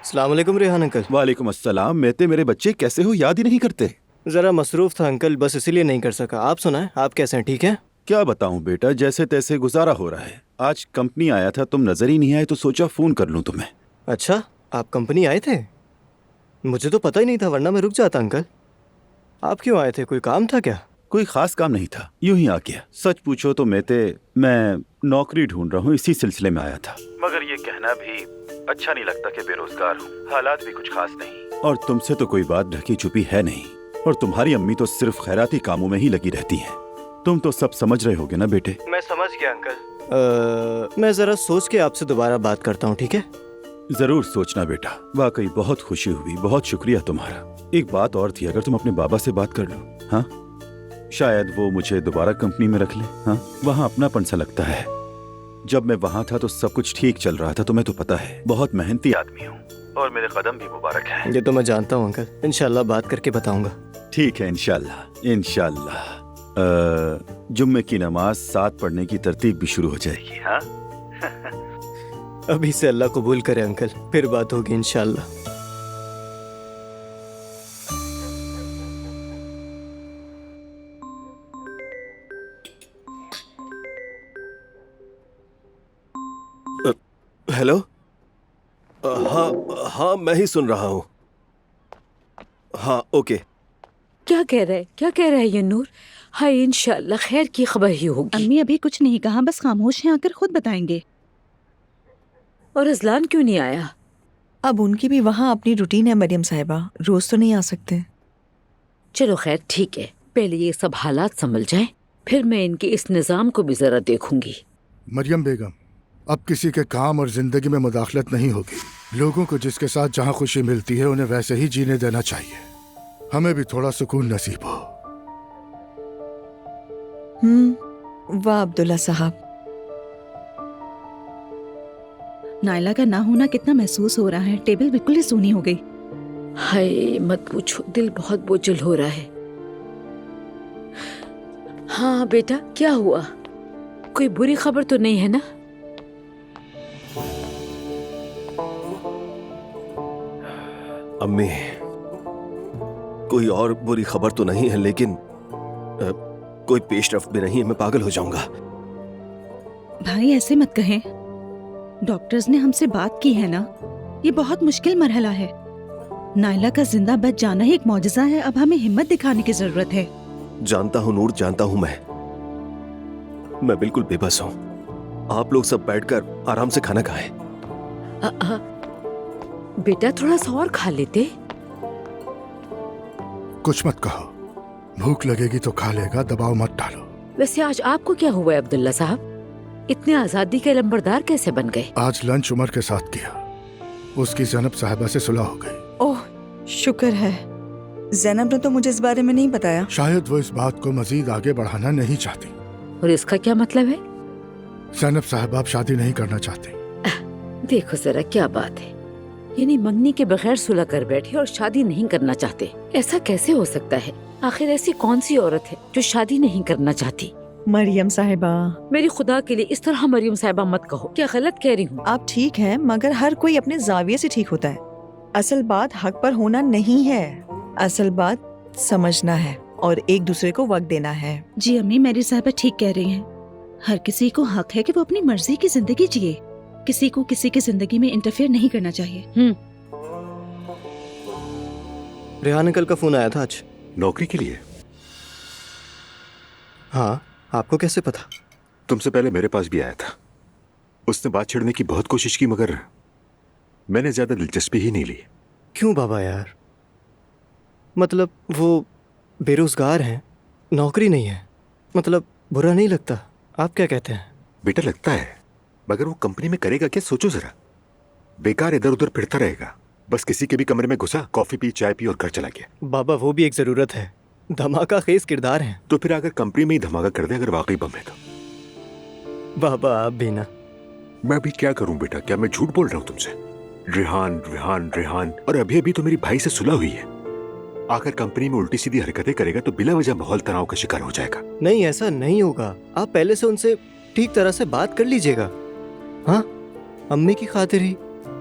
अस्सलाम वालेकुम रेहान अंकल। वालेकुम अस्सलाम। मेरे बच्चे कैसे हो, याद ही नहीं करते। ज़रा मसरूफ़ था अंकल, बस इसीलिए नहीं कर सका। आप सुनाएं, आप कैसे हैं? ठीक हैं? क्या बताऊं बेटा, जैसे तैसे गुजारा हो रहा है। आज कंपनी आया था, तुम नजर ही नहीं आए तो सोचा फोन कर लूं तुम्हें। अच्छा, आप कंपनी आए थे? मुझे तो पता ही नहीं था, वरना मैं रुक जाता अंकल। आप क्यों आए थे, कोई काम था क्या? कोई खास काम नहीं था, यूं ही आ गया। सच पूछो तो मैं नौकरी ढूंढ रहा हूँ, इसी सिलसिले में आया था। मगर ये कहना भी अच्छा नहीं लगता कि बेरोजगार हूँ, हालात भी कुछ खास नहीं। और तुमसे तो कोई बात ढकी छुपी है नहीं, और तुम्हारी अम्मी तो सिर्फ खैराती कामों में ही लगी रहती हैं। तुम तो सब समझ रहे होगे ना बेटे। मैं समझ गया अंकल। मैं ज़रा सोच के आपसे दोबारा बात करता हूँ, ठीक है? जरूर सोचना बेटा, वाकई बहुत खुशी हुई, बहुत शुक्रिया तुम्हारा। एक बात और थी, अगर तुम अपने बाबा से बात कर लो, हाँ, शायद वो मुझे दोबारा कंपनी में रख ले। हाँ, वहाँ अपनापन सा लगता है। जब मैं वहाँ था तो सब कुछ ठीक चल रहा था, तुम्हें तो पता है, बहुत मेहनती आदमी हूँ और मेरे कदम भी मुबारक हैं। ये तो मैं जानता हूँ अंकल, इंशाल्लाह बात करके बताऊंगा। ठीक है, इंशाल्लाह इंशाल्लाह। जुम्मे की नमाज 7 पढ़ने की तरतीब भी शुरू हो जाएगी। हाँ अभी से अल्लाह कबूल करे अंकल, फिर बात होगी इंशाल्लाह। हेलो। हाँ हाँ, मैं ही सुन रहा हूँ। हाँ, ओके। क्या कह रहा है ये नूर? हाय, इंशाल्लाह खैर की खबर ही होगी। अम्मी अभी कुछ नहीं कहा, बस खामोश हैं, आकर खुद बताएंगे। और अजलान क्यों नहीं आया? अब उनकी भी वहाँ अपनी रूटीन है मरियम साहिबा, रोज तो नहीं आ सकते। चलो खैर ठीक है, पहले ये सब हालात संभल जाएं, फिर मैं इनके इस निज़ाम को भी जरा देखूंगी। मरियम बेगम, अब किसी के काम और जिंदगी में मुदाखलत नहीं होगी। लोगों को जिसके साथ जहाँ खुशी मिलती है उन्हें वैसे ही जीने देना चाहिए। हमें भी थोड़ा सुकून नसीब हो। वाह अब्दुल्ला साहब। नायला का ना होना कितना महसूस हो रहा है, टेबल बिल्कुल ही सूनी हो गई। हाय मत पूछो, दिल बहुत बोझल हो रहा है। हाँ बेटा, क्या हुआ? कोई बुरी खबर तो नहीं है ना? अम्मी, कोई और बुरी खबर तो नहीं है, लेकिन कोई पेशरफ्त भी नहीं है, मैं पागल हो जाऊंगा। भाई ऐसे मत कहें, डॉक्टर्स ने हमसे बात की है ना, ये बहुत मुश्किल मरहला है। नायला का जिंदा बच जाना ही एक मौजज़ा है, अब हमें हिम्मत दिखाने की जरूरत है। जानता हूँ नूर, जानता हूँ। मैं बिल्कुल बेबस हूँ। आप लोग सब बैठकर आराम से खाना खाएं। बेटा थोड़ा सा और खा लेते। कुछ मत कहो, भूख लगेगी तो खा लेगा, दबाव मत डालो। वैसे आज आपको क्या हुआ है अब्दुल्ला साहब? इतने आजादी के लंबरदार कैसे बन गए? आज लंच उमर के साथ किया, उसकी ज़ैनब साहिबा से सुलह हो गई। ओह शुक्र है, ज़ैनब ने तो मुझे इस बारे में नहीं बताया। शायद वो इस बात को मजीद आगे बढ़ाना नहीं चाहती। और इसका क्या मतलब है? ज़ैनब साहिबा अब शादी नहीं करना चाहती। देखो जरा क्या बात है, यानी मंगनी के बगैर सुलह कर बैठे और शादी नहीं करना चाहते। ऐसा कैसे हो सकता है? आखिर ऐसी कौन सी औरत है जो शादी नहीं करना चाहती? मरियम साहिबा, मेरी खुदा के लिए इस तरह मरियम साहिबा मत कहो, क्या गलत कह रही हूँ? आप ठीक हैं, मगर हर कोई अपने जाविये से ठीक होता है। असल बात हक पर होना नहीं है, असल बात समझना है और एक दूसरे को वक्त देना है। जी अम्मी, मेरी साहिबा ठीक कह रही हैं। हर किसी को हक है कि वो अपनी मर्जी की जिंदगी जिए, किसी को किसी की जिंदगी में इंटरफेयर नहीं करना चाहिए। रेहान अंकल का फोन आया था आज। नौकरी के लिए? हाँ, आपको कैसे पता? तुमसे पहले मेरे पास भी आया था। उसने बात छेड़ने की बहुत कोशिश की, मगर मैंने ज्यादा दिलचस्पी ही नहीं ली। क्यों बाबा यार? मतलब वो बेरोजगार हैं, नौकरी नहीं है, मतलब बुरा नहीं लगता? आप क्या कहते हैं? बेटा लगता है, मगर वो कंपनी में करेगा क्या? सोचो जरा, बेकार इधर उधर फिरता रहेगा, बस किसी के भी कमरे में घुसा, कॉफी पी, चाय पी और घर चला गया। बाबा वो भी एक जरूरत है, धमाका खेज किरदार है। तो फिर अगर कंपनी में ही धमाका कर दे, अगर वाकई बम है तो? बाबा आप भी ना। मैं भी क्या करूं बेटा, क्या मैं झूठ बोल रहा हूं तुमसे? रेहान रेहान रेहान, और अभी अभी तो मेरी भाई से सुलह हुई है। आकर कंपनी में उल्टी सीधी हरकतें करेगा तो बिला वजह माहौल तनाव का शिकार हो जाएगा। नहीं, ऐसा नहीं होगा। आप पहले से उनसे ठीक तरह से बात कर लीजिएगा। हाँ, अम्मी की खातिर ही।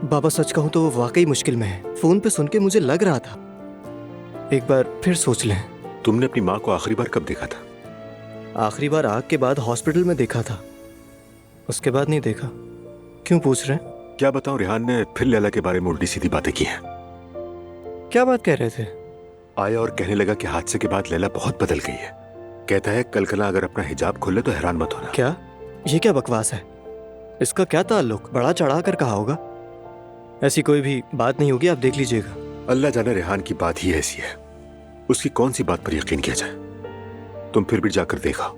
बाबा सच कहूं तो वो वाकई मुश्किल में है। फोन पे सुन के मुझे लग रहा था। एक बार फिर सोच लें। तुमने अपनी माँ को आखिरी बार कब देखा था? आखिरी बार आग के बाद हॉस्पिटल में देखा था, उसके बाद नहीं देखा। क्यों पूछ रहे हैं? क्या बताऊं, रेहान ने फिर लैला के बारे में उल्टी सीधी बातें की हैं। क्या बात कह रहे थे? आया और कहने लगा कि हादसे के बाद लैला बहुत बदल गई है। कहता है कल कला अगर अपना हिजाब खोले तो हैरान मत होना। क्या? ये क्या बकवास है? इसका क्या ताल्लुक? बड़ा चढ़ा कर कहा होगा। ऐसी कोई भी बात नहीं होगी, आप देख लीजिएगा। अल्लाह जाने रेहान की बात ही ऐसी है, उसकी कौन सी बात पर यकीन किया जाए। तुम फिर भी जाकर देखा,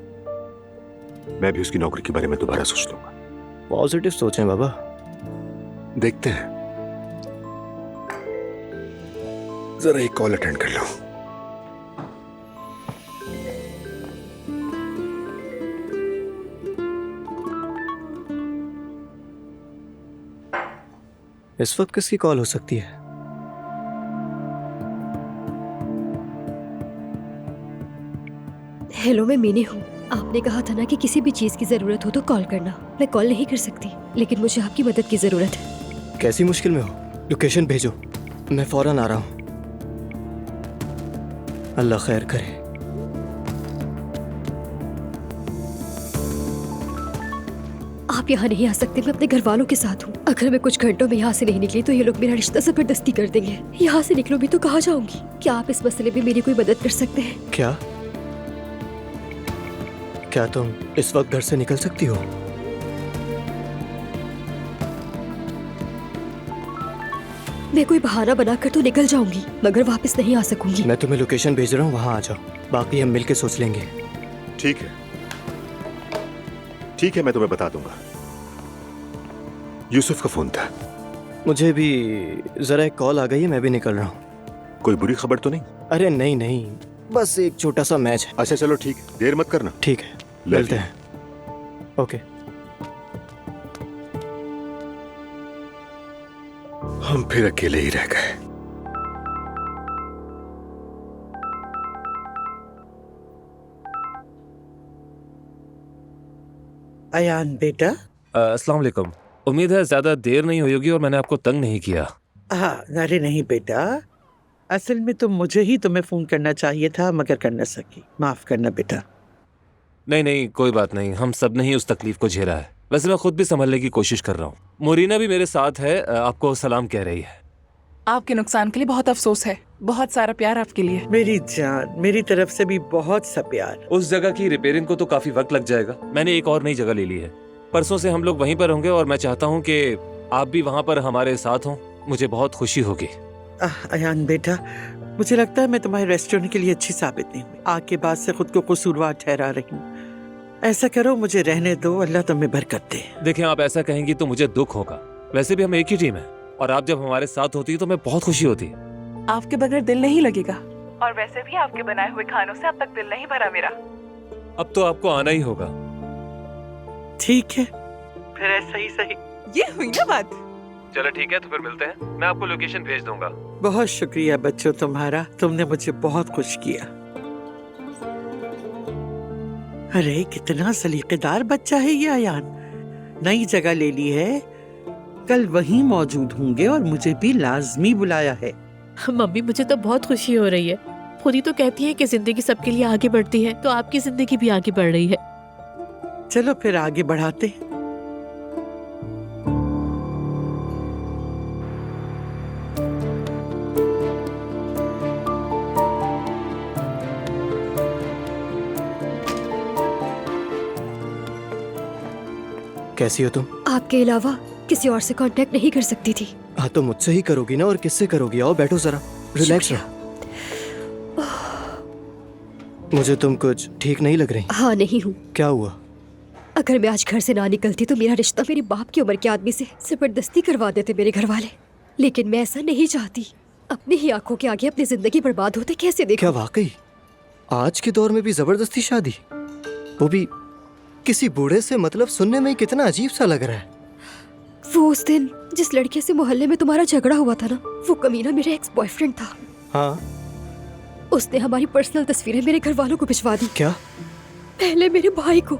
मैं भी उसकी नौकरी के बारे में दोबारा सोच लूंगा। पॉजिटिव सोचें बाबा। देखते हैं, जरा एक कॉल अटेंड कर लो। इस वक्त किसकी कॉल हो सकती है? हेलो, मैं मीनी हूँ। आपने कहा था ना कि किसी भी चीज की जरूरत हो तो कॉल करना। मैं कॉल नहीं कर सकती, लेकिन मुझे आपकी मदद की जरूरत है। कैसी मुश्किल में हो? लोकेशन भेजो, मैं फौरन आ रहा हूँ। अल्लाह खैर करे। आप यहाँ नहीं आ सकते, मैं अपने घर वालों के साथ हूँ। अगर मैं कुछ घंटों में यहाँ से नहीं निकली तो ये लोग मेरा रिश्ता जबरदस्ती कर देंगे। यहाँ से निकलो भी तो कहाँ जाऊंगी? क्या आप इस मसले में मेरी कोई मदद कर सकते हैं? क्या? क्या तुम इस वक्त घर से निकल सकती हो? मैं कोई बहाना बनाकर तो निकल जाऊंगी, मगर वापस नहीं आ सकूंगी। मैं तुम्हें लोकेशन भेज रहा हूँ, वहां आ जाओ। बाकी हम मिलके सोच लेंगे। ठीक है, ठीक है, मैं तुम्हें बता दूंगा। यूसुफ का फोन था। मुझे भी जरा एक कॉल आ गई है, मैं भी निकल रहा हूँ। कोई बुरी खबर तो नहीं? अरे नहीं नहीं, बस एक छोटा सा मैच है। अच्छा चलो ठीक है, देर मत करना। ठीक है, मिलते हैं। ओके। हम फिर अकेले ही रह गए। अयान बेटा। अस्सलाम वालेकुम। उम्मीद है ज्यादा देर नहीं हुई होगी और मैंने आपको तंग नहीं किया। हाँ, अरे नहीं बेटा, असल में तो मुझे ही तुम्हें फोन करना चाहिए था, मगर कर न सकी। माफ करना बेटा। नहीं नहीं, कोई बात नहीं, हम सब ने ही उस तकलीफ को झेला है। वैसे मैं खुद भी संभलने की कोशिश कर रहा हूँ। मोरीना भी मेरे साथ है, आपको सलाम कह रही है। आपके नुकसान के लिए बहुत अफसोस है। बहुत सारा प्यार आपके लिए। मेरी जान, मेरी तरफ से भी बहुत सा प्यार। उस जगह की रिपेयरिंग को तो काफी वक्त लग जाएगा। मैंने एक और नई जगह ले ली है। परसों से हम लोग वहीं पर होंगे और मैं चाहता हूँ कि आप भी वहाँ पर हमारे साथ हों। मुझे बहुत खुशी होगी। अयान बेटा, मुझे लगता है मैं तुम्हारे रेस्टोरेंट के लिए अच्छी साबित नहीं हुई। आग के बाद से खुद को कसूरवार ठहरा रही हूँ। ऐसा करो, मुझे रहने दो, अल्लाह तुम्हें बरकत दे। देखें, आप ऐसा कहेंगी तो मुझे दुख होगा। वैसे भी हम एक ही टीम है और आप जब हमारे साथ होती है तो मैं बहुत खुशी होती है। आपके बगैर दिल नहीं लगेगा। और वैसे भी आपके बनाए हुए खानों से अब तक दिल नहीं भरा मेरा। अब तो आपको आना ही होगा। ठीक है, फिर ऐसा ही सही। ये हुई ना बात। चलो ठीक है, तो फिर मिलते हैं। मैं आपको लोकेशन भेज दूंगा। बहुत शुक्रिया बच्चों तुम्हारा, तुमने मुझे बहुत खुश किया। अरे कितना सलीकेदार बच्चा है ये अयान। नई जगह ले ली है, कल वहीं मौजूद होंगे और मुझे भी लाजमी बुलाया है। मम्मी, मुझे तो बहुत खुशी हो रही है। खुद ही तो कहती है कि जिंदगी सबके लिए आगे बढ़ती है, तो आपकी जिंदगी भी आगे बढ़ रही है। चलो फिर आगे बढ़ाते हैं। कैसी हो तुम? आपके अलावा किसी और से कांटेक्ट नहीं कर सकती थी। हाँ तो मुझसे ही करोगी ना, और किससे करोगी? आओ बैठो जरा, रिलैक्स रहो। मुझे तुम कुछ ठीक नहीं लग रही। हाँ नहीं हूँ। क्या हुआ? अगर मैं आज घर से ना निकलती तो मेरा रिश्ता मेरे बाप की उम्र के आदमी से जबरदस्ती करवा देते मेरे घर वाले। लेकिन मैं ऐसा नहीं चाहती। अपनी ही आंखों के आगे अपनी जिंदगी बर्बाद होते कैसे देखूं? क्या वाकई आज के दौर में भी जबरदस्ती शादी, वो भी किसी बूढ़े से? मतलब सुनने में ही कितना अजीब सा लग रहा है। वो उस दिन जिस लड़के से मोहल्ले में तुम्हारा झगड़ा हुआ था ना, वो कमीना मेरा एक्स बॉयफ्रेंड था। हाँ, उसने हमारी पर्सनल तस्वीरें मेरे घर वालों को भिजवा दी। क्या? पहले मेरे भाई को,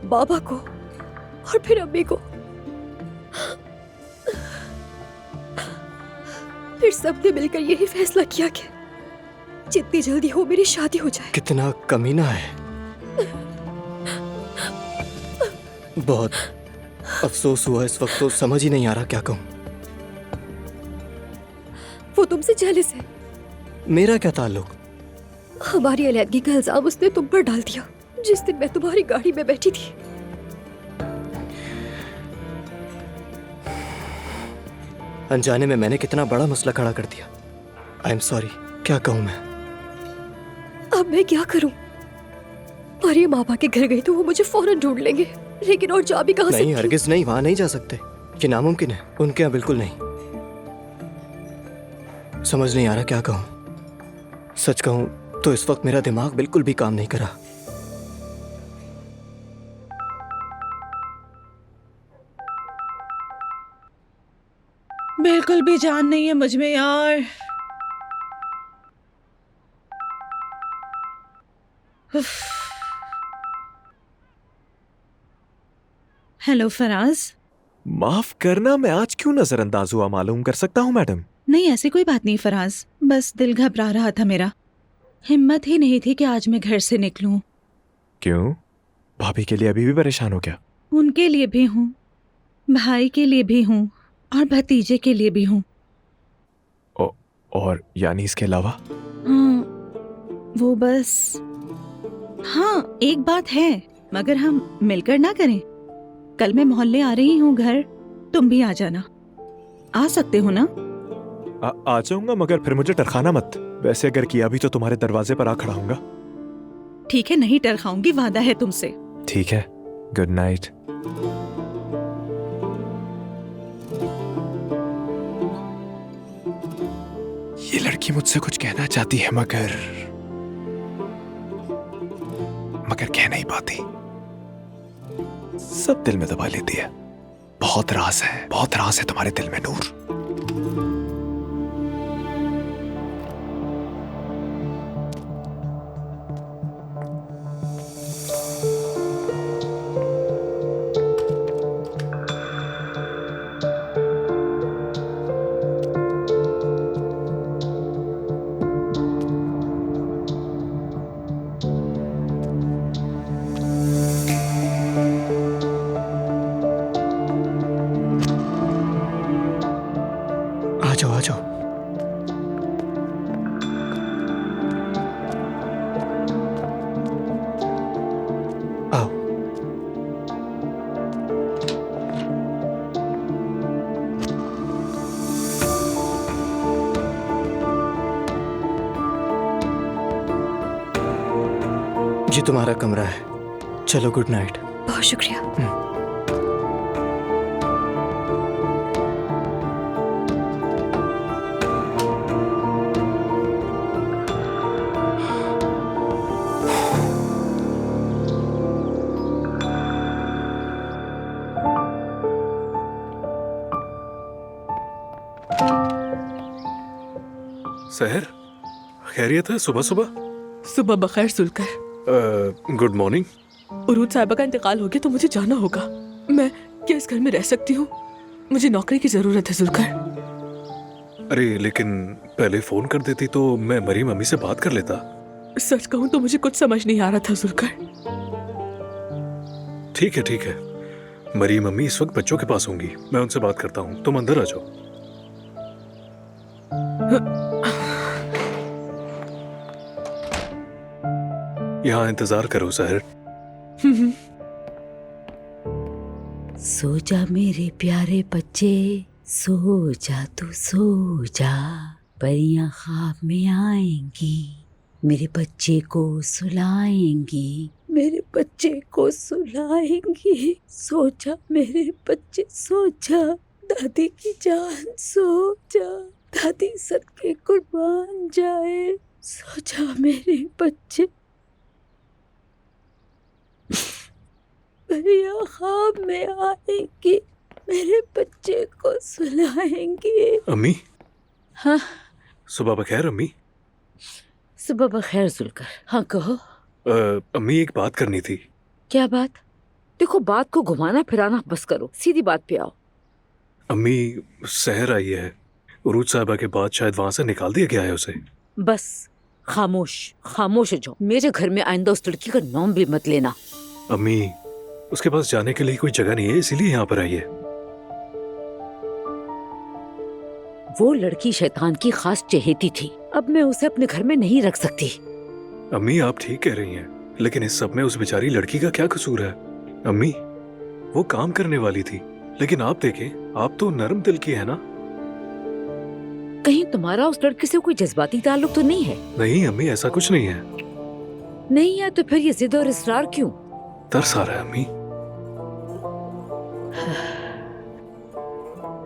बाबा को और फिर अम्मी को। फिर सबने मिलकर यही फैसला किया कि जितनी जल्दी हो मेरी शादी हो जाए। कितना कमीना है। बहुत अफसोस हुआ इस वक्त, तो समझ ही नहीं आ रहा क्या कहूँ। वो तुमसे जेलस है। मेरा क्या ताल्लुक? हमारी अलैदगी का इल्जाम उसने तुम पर डाल दिया जिस दिन मैं तुम्हारी गाड़ी में बैठी थी। अनजाने में मैंने कितना बड़ा मसला खड़ा कर दिया। I am sorry. क्या कहूँ मैं? अब मैं क्या करूं? और ये मापा के घर गई तो वो मुझे फौरन ढूंढ लेंगे, लेकिन और जा भी कहां सकती? नहीं, हरगिज नहीं, वहां नहीं जा सकते। ये नामुमकिन है। उनके यहाँ बिल्कुल नहीं। समझ नहीं आ रहा क्या कहूँ। सच कहूँ तो इस वक्त मेरा दिमाग बिल्कुल भी काम नहीं करा। बिल्कुल भी जान नहीं है मुझ में यार। हेलो फराज। माफ करना, मैं आज क्यों नजरअंदाज हुआ मालूम कर सकता हूँ मैडम? नहीं, ऐसी कोई बात नहीं फराज, बस दिल घबरा रहा था मेरा। हिम्मत ही नहीं थी कि आज मैं घर से निकलूं। क्यों? भाभी के लिए अभी भी परेशान हो क्या? उनके लिए भी हूँ, भाई के लिए भी हूँ और भतीजे के लिए भी हूँ। और यानी इसके अलावा? हाँ, वो बस। हाँ, एक बात है, मगर हम मिलकर ना करें। कल मैं मोहल्ले आ रही हूँ घर, तुम भी आ जाना। आ सकते हो ना? आ जाऊंगा, मगर फिर मुझे टरखाना मत। वैसे अगर किया भी तो तुम्हारे दरवाजे पर आ खड़ा हूँगा। ठीक है, नहीं टरखाऊंगी, वादा है तुमसे। ठीक है, गुड नाइट। ये लड़की मुझसे कुछ कहना चाहती है मगर कह नहीं पाती। सब दिल में दबा लेती है। बहुत राज है, बहुत राज है तुम्हारे दिल में नूर। आ जाओ। आओ। ये तुम्हारा कमरा है। चलो, गुड नाइट। बहुत शुक्रिया। सहर, खैरियत है? सुबह सुबह? सुबह बखैर सुलकर। Good morning. उरूज साहिबा का इंतकाल हो गया तो मुझे जाना होगा। मैं क्या इस घर में रह सकती हूँ? मुझे नौकरी की जरूरत है सुलकर। अरे लेकिन पहले फोन कर देती तो मैं मरीम अम्मी से बात कर लेता। सच कहूँ तो मुझे कुछ समझ नहीं आ रहा था सुलकर। ठीक है, मरीम अम्मी इस वक्त बच्चों के पास होंगी, मैं उनसे बात करता हूँ। तुम अंदर आ जाओ। यहाँ इंतजार करो सहर। सो जा मेरे प्यारे बच्चे, सो जा तू सो जा, परियां ख्वाब में आएंगी, मेरे बच्चे को सुलाएंगी, मेरे बच्चे को सुलाएंगी। सो जा मेरे बच्चे, सो जा, दादी की जान सो जा, दादी सदके कुर्बान जाए। सो जा मेरे बच्चे, परियां ख्वाब में आएंगी, मेरे बच्चे को सुलाएंगी। अम्मी? हाँ? सुबह बखैर अम्मी। सुबह बखैर जुलकर। हाँ कहो। अम्मी एक बात करनी थी। क्या बात? देखो, बात को घुमाना फिराना बस करो, सीधी बात पे आओ। अम्मी, सहर आई है, उरूज साहिबा के बाद शायद वहां से निकाल दिया गया है उसे। बस खामोश खामोश हो जाओ। मेरे घर में आइंदा उस लड़की का नाम भी मत लेना। अम्मी, उसके पास जाने के लिए कोई जगह नहीं है, इसीलिए यहाँ पर आई है। वो लड़की शैतान की खास चहेती थी, अब मैं उसे अपने घर में नहीं रख सकती। अम्मी, आप ठीक कह रही हैं, लेकिन इस सब में उस बेचारी लड़की का क्या कसूर है? अम्मी, वो काम करने वाली थी, लेकिन आप देखें, आप तो नरम दिल की है ना। कहीं तुम्हारा उस लड़की से कोई जज्बाती ताल्लुक तो नहीं है? नहीं अम्मी, ऐसा कुछ नहीं है। नहीं है तो फिर ये जिद और इसरार क्यों? तरस आ रहा है अम्मी।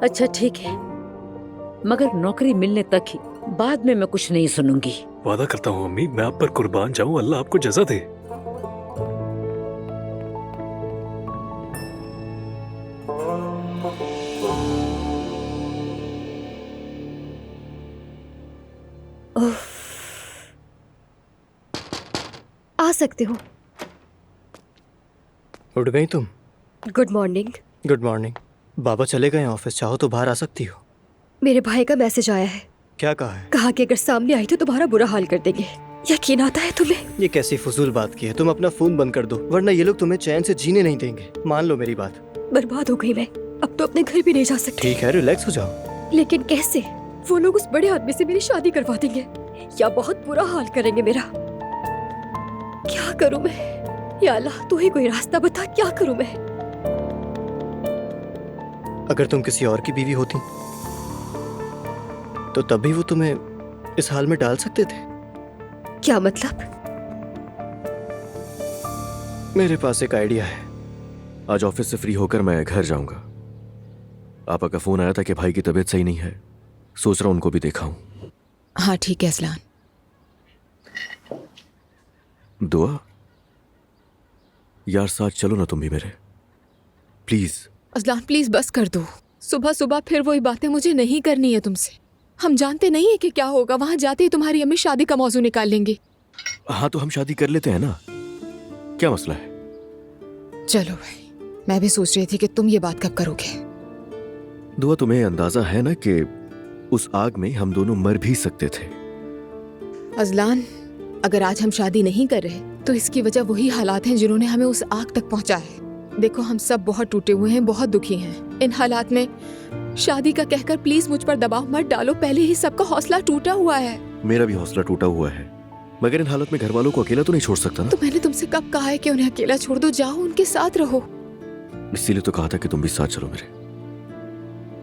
अच्छा ठीक है, मगर नौकरी मिलने तक ही, बाद में मैं कुछ नहीं सुनूंगी। वादा करता हूँ अम्मी, मैं आप पर कुर्बान जाऊँ, अल्लाह आपको जज़ा दे। आ सकते हो। उठ गई तुम? Good morning. Good morning. बाबा चले गए ऑफिस, चाहो तो बाहर आ सकती हो। मेरे भाई का मैसेज आया है। क्या कहा है? कहा कि अगर सामने आई तो तुम्हारा बुरा हाल कर देंगे। यकीन आता है तुम्हें? ये कैसी फजूल बात की है? तुम अपना फोन बंद कर दो, वरना ये लोग तुम्हें चैन से जीने नहीं देंगे। मान लो मेरी बात। बर्बाद हो गई मैं, अब तो अपने घर भी नहीं जा सकती। ठीक है, रिलैक्स हो जाओ। लेकिन कैसे? वो लोग उस बड़े आदमी से मेरी शादी करवा देंगे या बहुत बुरा हाल करेंगे मेरा। क्या करूं मैं? या अल्लाह, तू ही कोई रास्ता बता, क्या करूं मैं? अगर तुम किसी और की बीवी होती तो तब भी वो तुम्हें इस हाल में डाल सकते थे। क्या मतलब? मेरे पास एक आइडिया है। आज ऑफिस से फ्री होकर मैं घर जाऊंगा। आपा का फोन आया था कि भाई की तबीयत सही नहीं है, सोच रहा हूं उनको भी देखा हूं। हाँ ठीक है असलान। दुआ यार, साथ चलो ना तुम भी मेरे, प्लीज। असलान प्लीज बस कर दो। सुबह सुबह फिर वही बातें मुझे नहीं करनी है तुमसे। हम जानते नहीं है कि क्या होगा, वहां जाते ही तुम्हारी अम्मी शादी का मौजू निकाल लेंगी। हाँ तो हम शादी कर लेते हैं ना, क्या मसला है? चलो भाई, मैं भी सोच रही थी कि तुम ये बात कब करोगे। दुआ, तुम्हें अंदाजा है ना कि उस आग में हम दोनों मर भी सकते थे। अजलान, अगर आज हम शादी नहीं कर रहे तो इसकी वजह वही हालात हैं जिन्होंने हमें उस आग तक पहुंचा है। देखो, हम सब बहुत टूटे हुए हैं, बहुत दुखी हैं। इन हालात में शादी का कहकर प्लीज मुझ पर दबाव मत डालो। पहले ही सबका हौसला टूटा हुआ है। मेरा भी हौसला टूटा हुआ है, मगर इन हालत में घर वालों को अकेला तो नहीं छोड़ सकता ना। तो मैंने तुमसे कब कहा है कि उन्हें अकेला छोड़ दो? जाओ, उनके साथ रहो। इसीलिए तो कहा था कि तुम भी साथ चलो मेरे।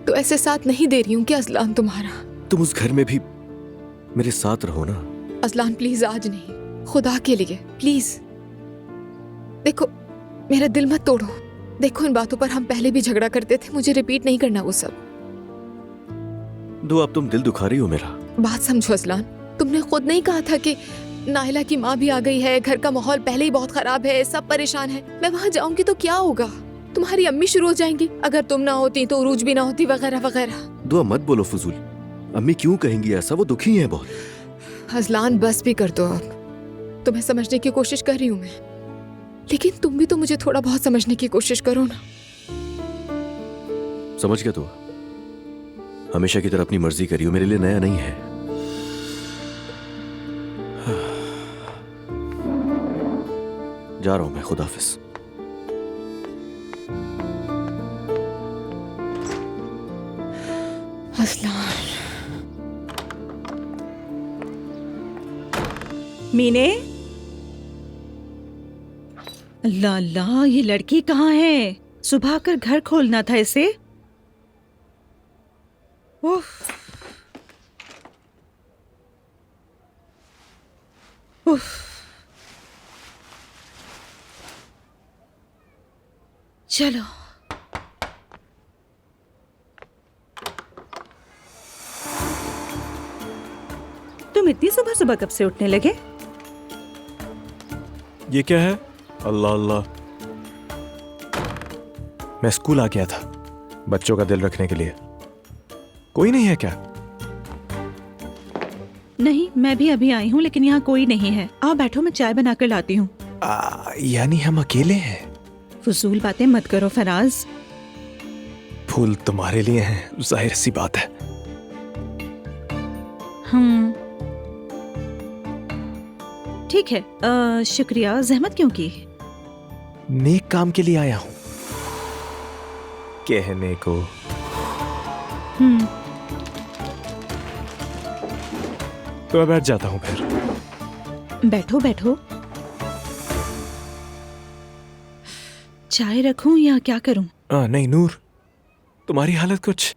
तो ऐसे साथ नहीं दे रही हूँ क्या अजलान तुम्हारा? तुम उस घर में भी मेरे साथ रहो ना। अजलान प्लीज, आज नहीं, खुदा के लिए प्लीज। देखो, मेरा दिल मत तोड़ो। देखो, इन बातों पर हम पहले भी झगड़ा करते थे, मुझे रिपीट नहीं करना वो सब। दो, अब तुम दिल दुखा रही हो मेरा। बात समझो अजलान, तुमने खुद नहीं कहा था कि नाइला की माँ भी आ गई है, घर का माहौल पहले ही बहुत खराब है, सब परेशान है। मैं वहाँ जाऊंगी तो क्या होगा? तुम्हारी अम्मी शुरू हो जाएंगी, अगर तुम ना होती तो उरूज भी ना होती, वगैरह वगैरह। दुआ मत बोलो फजूल, अम्मी क्यों कहेंगी ऐसा? वो दुखी हैं बहुत। अजलान बस भी कर दो अब। तुम्हें समझने की कोशिश कर रही हूँ मैं, लेकिन तुम भी तो मुझे थोड़ा बहुत समझने की कोशिश करो ना। समझ गया? तो हमेशा की तरह अपनी मर्जी करियो, मेरे लिए नया नहीं है। जा रहा हूं मैं, खुदाफिज। असलान। मीने, अल्लाह अल्लाह, ये लड़की कहाँ है? सुबह कर घर खोलना था इसे। उफ। उफ। चलो। तुम इतनी सुबह सुबह कब से उठने लगे? ये क्या है? अल्लाह अल्लाह। मैं स्कूल आ गया था बच्चों का दिल रखने के लिए। कोई नहीं है क्या? नहीं, मैं भी अभी आई हूँ, लेकिन यहाँ कोई नहीं है। आओ बैठो, मैं चाय बना कर लाती हूँ। यानी हम अकेले हैं? फजूल बातें मत करो फराज। फूल तुम्हारे लिए हैं, जाहिर सी बात है। ठीक है, शुक्रिया, जहमत क्यों की? नेक काम के लिए आया हूँ कहने को। तो मैं बैठ जाता हूँ फिर। बैठो बैठो। चाय रखूं या क्या करूं? नहीं नूर, तुम्हारी हालत कुछ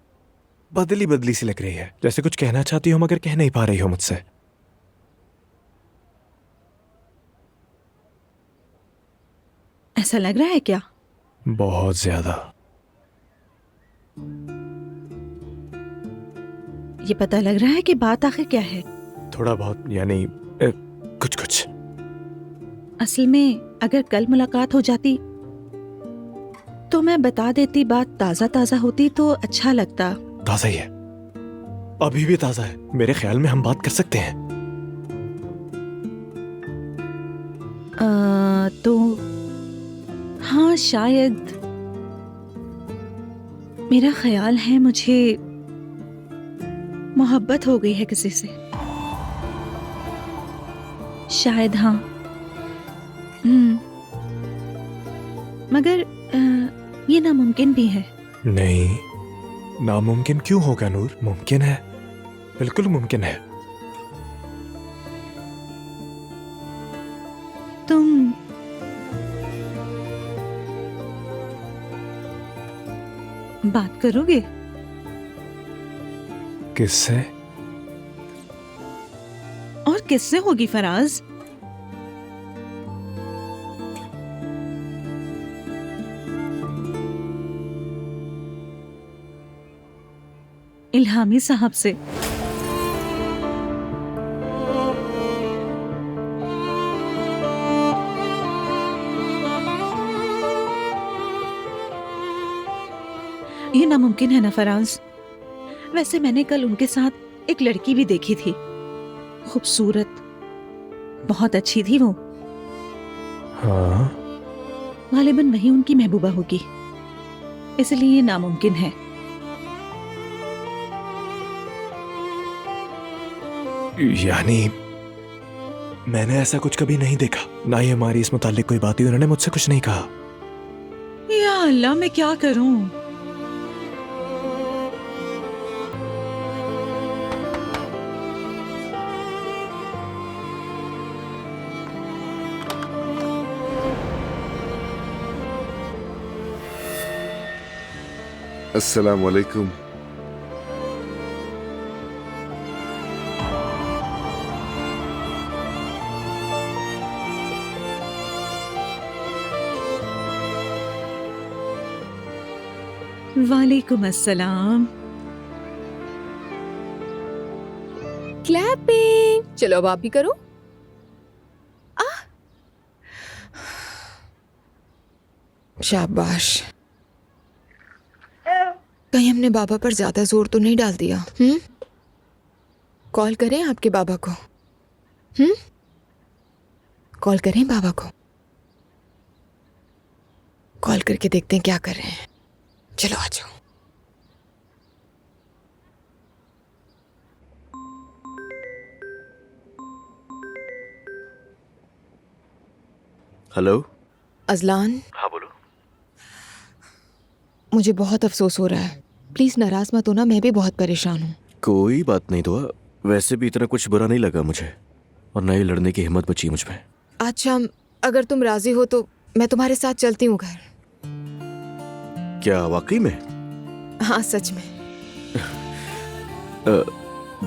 बदली बदली सी लग रही है, जैसे कुछ कहना चाहती हो मगर कह नहीं पा रही हो मुझसे। ऐसा लग रहा है क्या? बहुत ज्यादा। ये पता लग रहा है कि बात आखिर क्या है? थोड़ा बहुत, यानी कुछ कुछ। असल में अगर कल मुलाकात हो जाती तो मैं बता देती, बात ताजा ताजा होती तो अच्छा लगता। ताजा ही है, अभी भी ताजा है। मेरे ख्याल में हम बात कर सकते हैं। तो हाँ, शायद मेरा ख्याल है मुझे मोहब्बत हो गई है किसी से। शायद हाँ। मगर ये नामुमकिन भी है। नहीं, नामुमकिन क्यों होगा नूर? मुमकिन है, बिल्कुल मुमकिन है। तुम बात करोगे? किससे? और किससे होगी फराज? इल्हामी साहब से। ये नामुमकिन है ना फराज? वैसे मैंने कल उनके साथ एक लड़की भी देखी थी, खूबसूरत, बहुत अच्छी थी वो। हाँ? गालिबन वही उनकी महबूबा होगी, इसलिए ये नामुमकिन है। यानी मैंने ऐसा कुछ कभी नहीं देखा, ना ही हमारी इस मुताल्लिक कोई बात हुई। उन्होंने मुझसे कुछ नहीं कहा। या अल्लाह, मैं क्या करूं? अस्सलाम वालेकुम। वालेकुम अस्सलाम। क्लैपिंग। चलो अब आप भी करो। शाबाश। कहीं हमने बाबा पर ज्यादा जोर तो नहीं डाल दिया? कॉल करें आपके बाबा को? कॉल करें बाबा को? कॉल करके देखते हैं क्या कर रहे हैं। चलो आ जाओ। Hello Azlan. हाँ बोलो। मुझे बहुत अफसोस हो रहा है, प्लीज नाराज मत होना, मैं भी बहुत परेशान हूँ। कोई बात नहीं दुआ, वैसे भी इतना कुछ बुरा नहीं लगा मुझे, और न ही लड़ने की हिम्मत बची मुझ में। अच्छा, अगर तुम राजी हो तो मैं तुम्हारे साथ चलती हूँ घर। क्या वाकई में? हाँ सच में।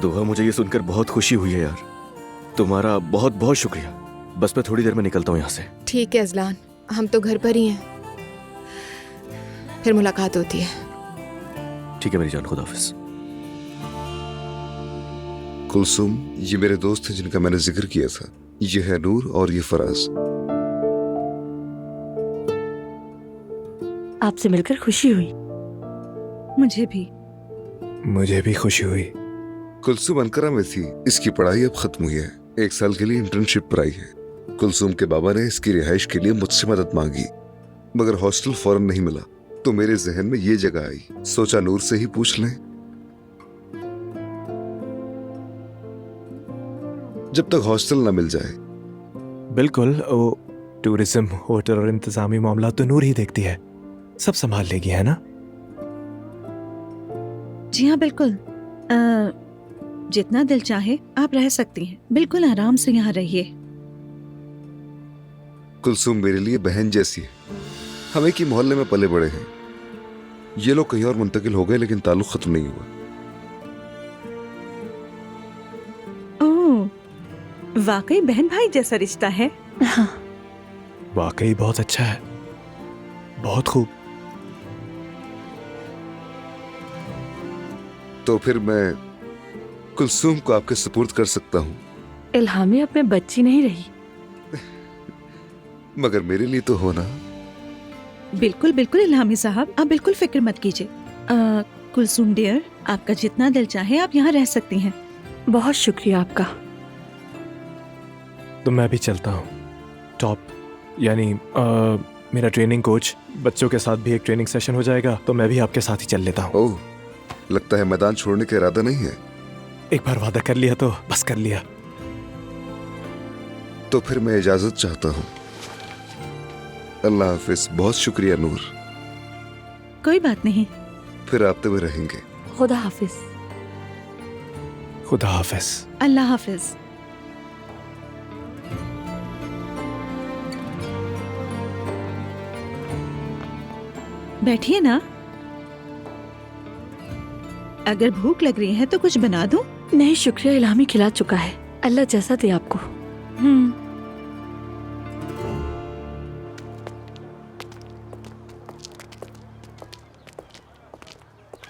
दुआ, मुझे ये सुनकर बहुत खुशी हुई है यार। तुम्हारा बहुत बहुत शुक्रिया। बस मैं थोड़ी देर में निकलता हूँ यहाँ से। ठीक है अजलान, हम तो घर पर ही हैं, फिर मुलाकात होती है। ठीक है मेरी जान, खुदा हाफिज। कुलसुम, ये मेरे दोस्त हैं जिनका मैंने जिक्र किया था। ये है नूर और ये फराज। आपसे मिलकर खुशी हुई। मुझे भी खुशी हुई। कुलसुम अंकारा में थी, इसकी पढ़ाई अब खत्म हुई है, 1 साल के लिए इंटर्नशिप पर आई है। कुलसुम के बाबा ने इसकी रिहाइश के लिए मुझसे मदद मांगी, मगर हॉस्टल फौरन नहीं मिला, तो मेरे जहन में ये जगह आई। सोचा नूर से ही पूछ लें। जब तक हॉस्टल ना मिल जाए बिल्कुल, वो टूरिज्म, होटल और इंतजामी मामला तो नूर ही देखती है, सब संभाल लेगी, है ना? जी हाँ बिल्कुल। जितना दिल चाहे आप रह सकती हैं, बिल्कुल आराम से यहाँ रहिए। कुलसुम मेरे लिए बहन जैसी है। हम एक ही मोहल्ले में पले बड़े हैं। ये लोग कहीं और मुंतकिल हो गए लेकिन ताल्लुक खत्म नहीं हुआ। ओह, वाकई बहन भाई जैसा रिश्ता है। हाँ। वाकई बहुत अच्छा है, बहुत खूब। तो फिर मैं कुलसुम को आपके सुपुर्द कर सकता हूँ। इल्हामी अब मैं बच्ची नहीं रही। मगर मेरे लिए तो हो ना। बिल्कुल बिल्कुल इल्हामी साहब, आप बिल्कुल फिक्र मत कीजिए। कुलसुम डियर, आपका जितना दिल चाहे आप यहाँ रह सकती हैं। बहुत शुक्रिया आपका। तो मैं भी चलता हूँ। टॉप यानी मेरा ट्रेनिंग कोच, बच्चों के साथ भी एक ट्रेनिंग सेशन हो जाएगा, तो मैं भी आपके साथ ही चल लेता हूँ। ओह, लगता है मैदान छोड़ने का इरादा नहीं है। एक बार वादा कर लिया तो बस कर लिया। तो फिर मैं इजाजत चाहता हूँ। अल्लाह हाफिज। बहुत शुक्रिया नूर। कोई बात नहीं। फिर आते हुए रहेंगे। खुदा हाफिज। खुदा हाफिज। अल्लाह हाफिज। बैठिए ना। अगर भूख लग रही है तो कुछ बना दूं? नहीं शुक्रिया, इल्हामी खिला चुका है। अल्लाह जैसा दे आपको।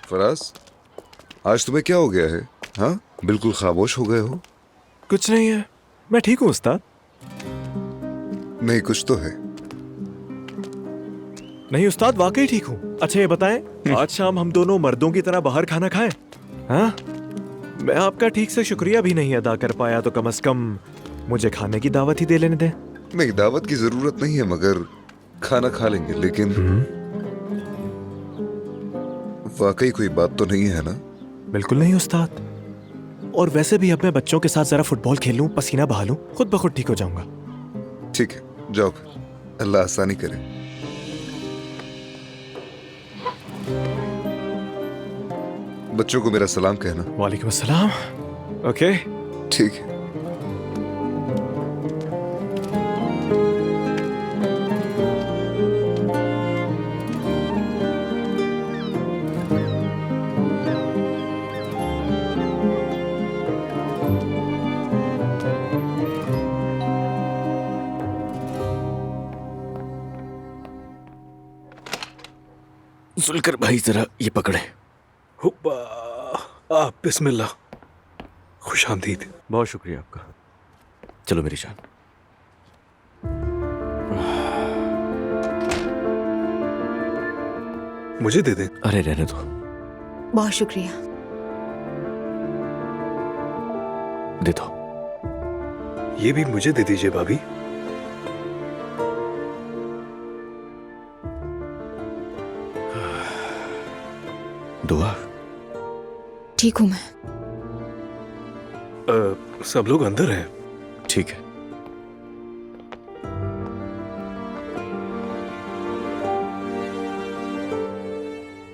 फराज, आज तुम्हें क्या हो गया है? हाँ, बिल्कुल खामोश हो गए हो। कुछ नहीं है, मैं ठीक हूँ उस्ताद। नहीं, कुछ तो है। नहीं उस्ताद, वाकई ठीक हूँ। अच्छा ये बताएं, आज शाम हम दोनों मर्दों की तरह बाहर खाना खाएं? हाँ? मैं आपका ठीक से शुक्रिया भी नहीं अदा कर पाया, तो कम से कम मुझे खाने की दावत ही दे लेने दें। नहीं, दावत की जरूरत नहीं है, मगर खाना खा लेंगे। लेकिन वाकई कोई बात तो नहीं है ना? बिल्कुल नहीं उस्ताद। और वैसे भी अब मैं बच्चों के साथ जरा फुटबॉल खेल लूं, पसीना बहा लूं, खुद ब खुद ठीक हो जाऊंगा। ठीक है, जाओ। अल्लाह आसानी करे। बच्चों को मेरा सलाम कहना। वालेकुम अस्सलाम। ओके, ठीक है। जुल्कर भाई जरा ये पकड़े। हुब्बा, आप बिस्मिल्लाह। खुश आमदीद। बहुत शुक्रिया आपका। चलो मेरी जान। मुझे दे दें। अरे रहने दो। बहुत शुक्रिया। दे दो। ये भी मुझे दे दीजिए भाभी। दुआ। ठीक हूं मैं। सब लोग अंदर हैं। ठीक है।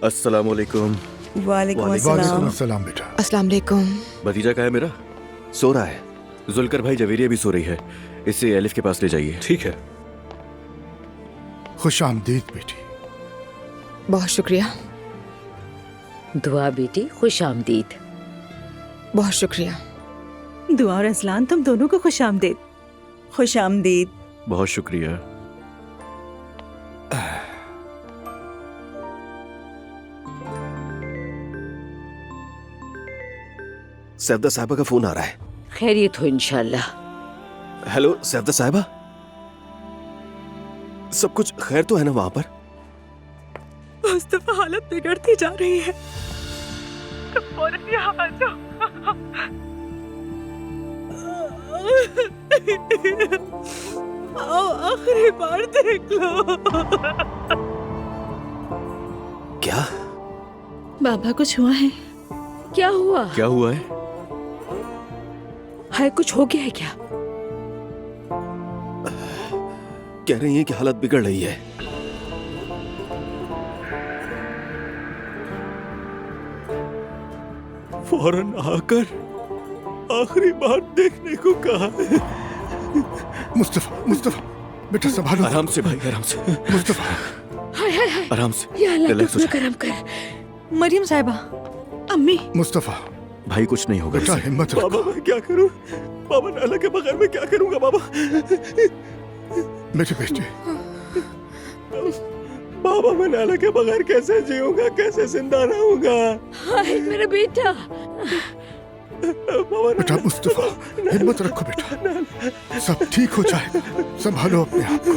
अस्सलामुअलैकुम। वालेकुम अस्सलाम बेटा। अस्सलाम वालेकुम। भतीजा का है मेरा, सो रहा है। जुल्कर भाई जवेरिया भी सो रही है, इसे एलिफ के पास ले जाइए। ठीक है। खुश आमदीद बेटी। बहुत शुक्रिया। दुआ बेटी, खुश आमदीद। बहुत शुक्रिया। दुआ और असलान, तुम दोनों को खुश आमदीद। खुश आमदीद। बहुत शुक्रिया। सैफदा साहिबा का फोन आ रहा है। खैरियत हो इंशाल्लाह। हेलो सैफदा साहिबा, सब कुछ खैर तो है ना वहां पर? मुस्तफा, हालत बिगड़ती जा रही है, तुम फौरन यहाँ आ जाओ। आओ आखिरी बार देख लो। क्या? बाबा, कुछ हुआ है? क्या हुआ? क्या हुआ है? है कुछ हो गया है क्या? कह रही हैं कि हालत बिगड़ रही है। फौरन आकर आखिरी बार देखने को कहा है। मुस्तफा, मुस्तफा, बेटा संभालो। आराम से भाई, आराम से। मुस्तफा, हाय हाय हाय, आराम से। या अल्लाह रिलैक्स हो तू जा। करम कर। मरियम साहिबा, अम्मी। मुस्तफा, भाई कुछ नहीं होगा। बेटा हिम्मत रखो। बाबा मैं क्या करूं? बाबा नाला के बगैर मैं क्या करूंगा बाबा? मेरे बेटे, बाबा मैं नाला के बगैर कैसे जीऊंगा, कैसे जिंदा रहूंगा? हाय मेरा बेटा। बेटा मुस्तफा, हिम्मत रखो बेटा, सब ठीक हो जाएगा। संभालो अपने आप को।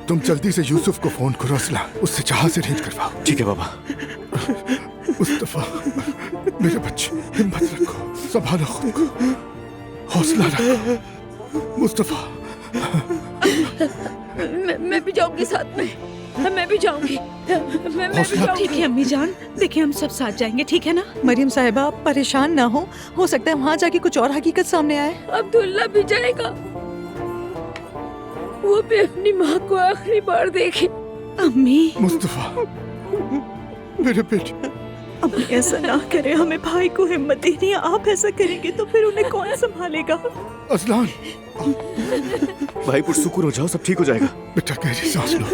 तुम जल्दी से यूसुफ को फोन करो, असलान उससे जहाज से रेंज करवाओ। ठीक है बाबा। मुस्तफा मेरे बच्चे, हिम्मत रखो, संभालो खुद को, हौसला रखो। मुस्तफा, मैं भी जाऊंगी साथ में, मैं भी जाऊंगी। मैं भी जाऊंगी। ठीक है अम्मी जान, देखिए हम सब साथ जाएंगे, ठीक है ना? मरियम साहिबा, आप परेशान ना हो सकता है वहाँ जाके कुछ और हकीकत सामने आए। अब्दुल्ला भी जाएगा, वो भी अपनी माँ को आखिरी बार देखे। अम्मी। मुस्तफा मेरे बेटे, अम्मी ऐसा ना करे, हमें भाई को हिम्मत देनी है। आप ऐसा करेंगे तो फिर उन्हें कौन संभालेगा? असलान भाई पुरसुकून हो जाओ, सब ठीक हो जाएगा। बेटा गहरी सांस लो।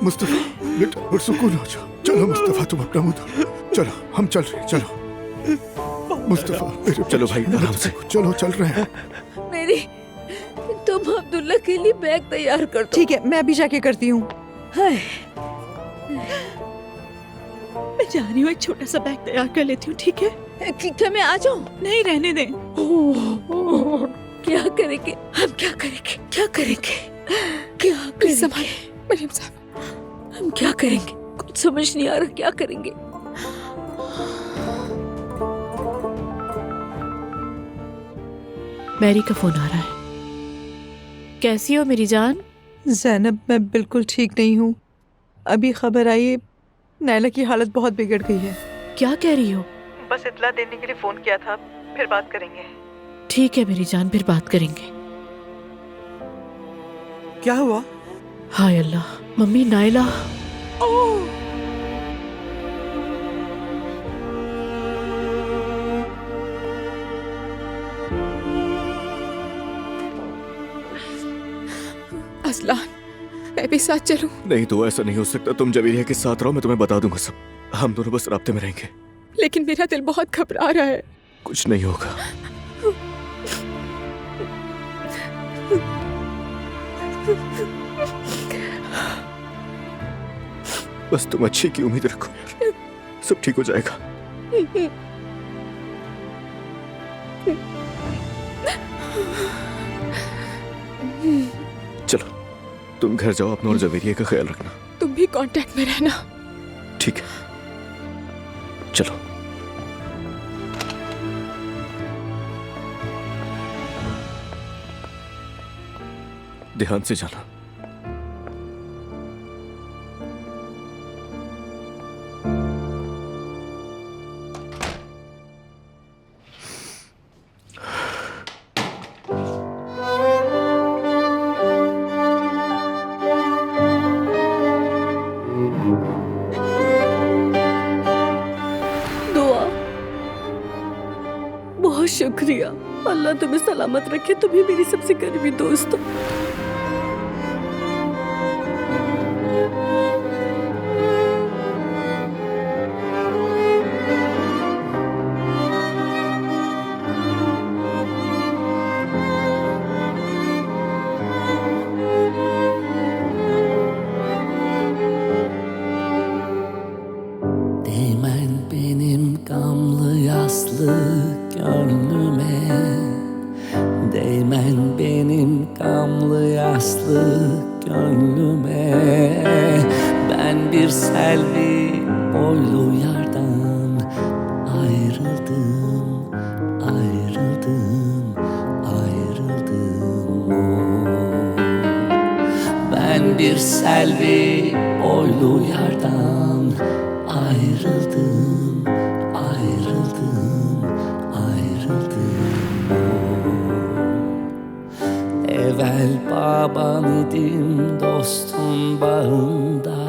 मुस्तफा बेटा पुरसुकून हो जाओ। चलो मुस्तफा, तुम अपना मुंह धो। चलो हम चल रहे हैं, चलो। मुस्तफा मेरे चलो भाई, आराम से। चलो चल रहे हैं। मेरी, तुम अब्दुल्ला के लिए बैग तैयार कर दो। ठीक है, मैं अभी जाके करती हूँ। मैं जा रही हूँ, एक छोटा सा बैग तैयार कर लेती हूँ, ठीक है? क्या मैं आ जाऊँ? नहीं, रहने दें। क्या करेंगे हम, क्या करेंगे, क्या करेंगे, क्या करेंगे? मरियम साहब, हम क्या करेंगे? कुछ समझ नहीं आ रहा, क्या करेंगे? मैरी का फोन आ रहा है। कैसी हो मेरी जान? ज़ैनब, मैं बिल्कुल ठीक नहीं हूँ। अभी खबर आई है नायला की हालत बहुत बिगड़ गई है। क्या कह रही हो? बस इत्तला देने के लिए फोन किया था, फिर बात करेंगे। ठीक है मेरी जान, फिर बात करेंगे। क्या हुआ? हाय अल्लाह, मम्मी नायला। असलान, मैं भी साथ चलूं? नहीं तो ऐसा नहीं हो सकता। तुम जवेरिया के साथ रहो, मैं तुम्हें बता दूंगा सब। हम दोनों बस राब्ते में रहेंगे। लेकिन मेरा दिल बहुत घबरा रहा है। कुछ नहीं होगा। बस तुम अच्छे की उम्मीद रखो, सब ठीक हो जाएगा। चलो तुम घर जाओ, अपना और जवेरिया का ख्याल रखना। तुम भी कांटेक्ट में रहना। ठीक है, चलो। ध्यान से जाना। बहुत शुक्रिया, अल्लाह तुम्हें सलामत रखे। तुम ही मेरी सबसे करीबी दोस्त हो। Değmen benim gamlı yaslı gönlüme, değmen benim gamlı yaslı gönlüme. Ben bir selvi boylu yardan ayrıldım, ayrıldım, ayrıldım. Oh. Ben bir selvi boylu yardan ayrıldım, ayrıldım, ayrıldım. Evvel baban idim dostun bağında.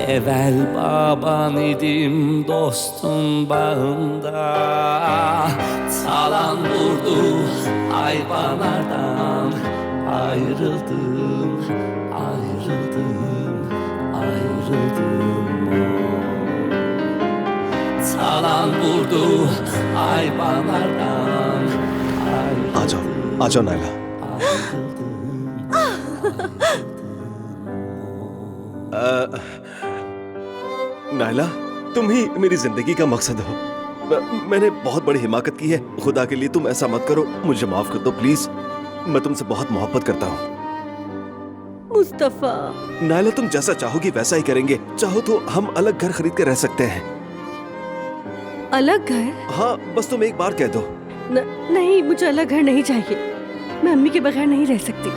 Evvel baban idim dostun bağında. Talan vurdu hayvanlardan. Ayrıldım, ayrıldım, ayrıldım. Talan vurdu hayvanlardan. आ जाओ, आ जाओ नायला। नायला, तुम ही मेरी जिंदगी का मकसद हो। मैंने बहुत बड़ी हिमाकत की है। खुदा के लिए तुम ऐसा मत करो, मुझे माफ कर दो प्लीज। मैं तुमसे बहुत मोहब्बत करता हूँ। मुस्तफा, नायला, तुम जैसा चाहोगी वैसा ही करेंगे। चाहो तो हम अलग घर खरीद कर रह सकते हैं। अलग घर? हाँ, बस तुम एक बार कह दो। नहीं, मुझे अलग घर नहीं चाहिए। मैं अम्मी के बगैर नहीं रह सकती।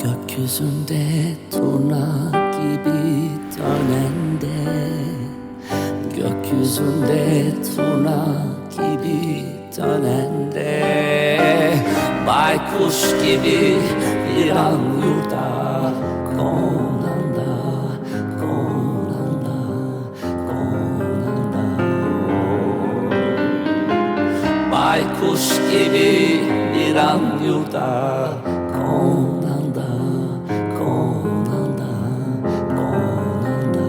Gökyüzünde turna gibi dönende. Gökyüzünde turna gibi dönende. Baykuş gibi bir an yurda konanda, konanda, konanda. Baykuş gibi bir an yurda konanda, konanda, konanda.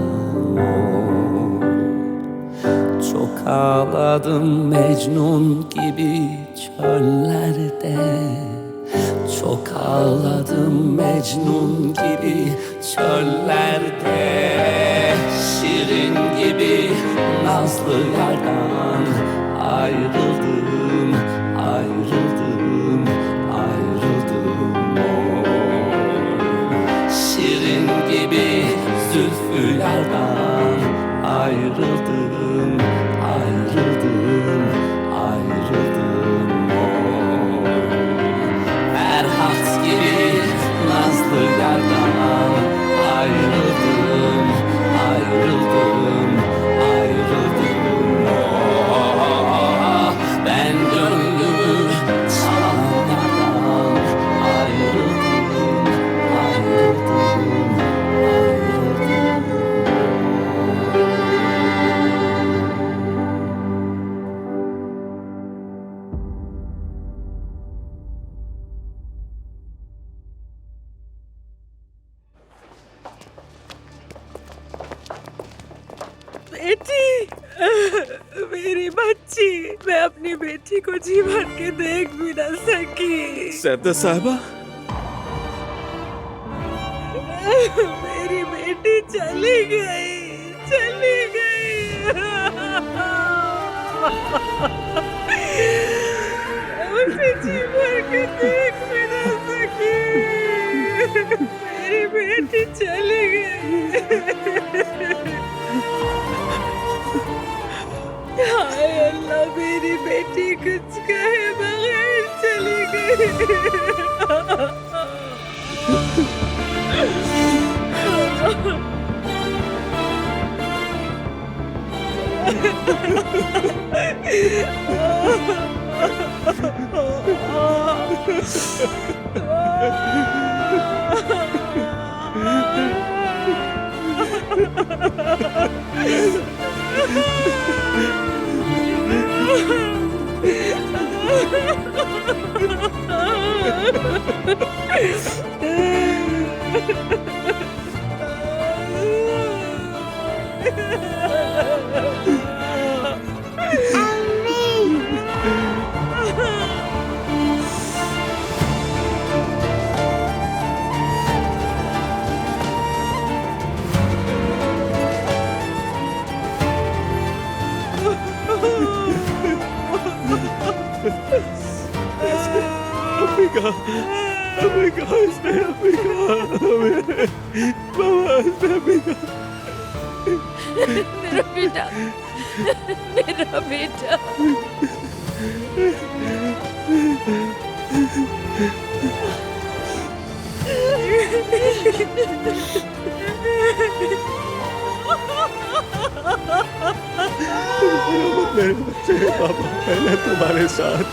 Çok ağladım Mecnun gibi çöllerde. Çok ağladım Mecnun gibi çöllerde. Şirin gibi nazlı yardan ayrıldım, ayrıldım, ayrıldım. Şirin gibi zülfü yardan ayrıldım, ayrıldım, ayrıldım. Ferhat gibi nazlı yardan ayrıldım, ayrıldım, ayrıldım. Ben gönlümü çalanlardan ayrıldım, ayrıldım, ayrıldım. बेटी, मेरी बच्ची, मैं अपनी बेटी को जी भर के देख भी न सकी। सैयदा साहिबा, मेरी बेटी चली गई, चली गई। उसे जी भर के देख भी न सकी। मेरी बेटी चली गई। हाय अल्लाह, मेरी बेटी कुछ कहे बगैर चली गई। अम्बिका, अम्बिका, इसने अम्बिका, बाबा, इसने अम्बिका। मेरा बेटा, मेरा बेटा। मेरे बच्चे, पापा पहले तुम्हारे साथ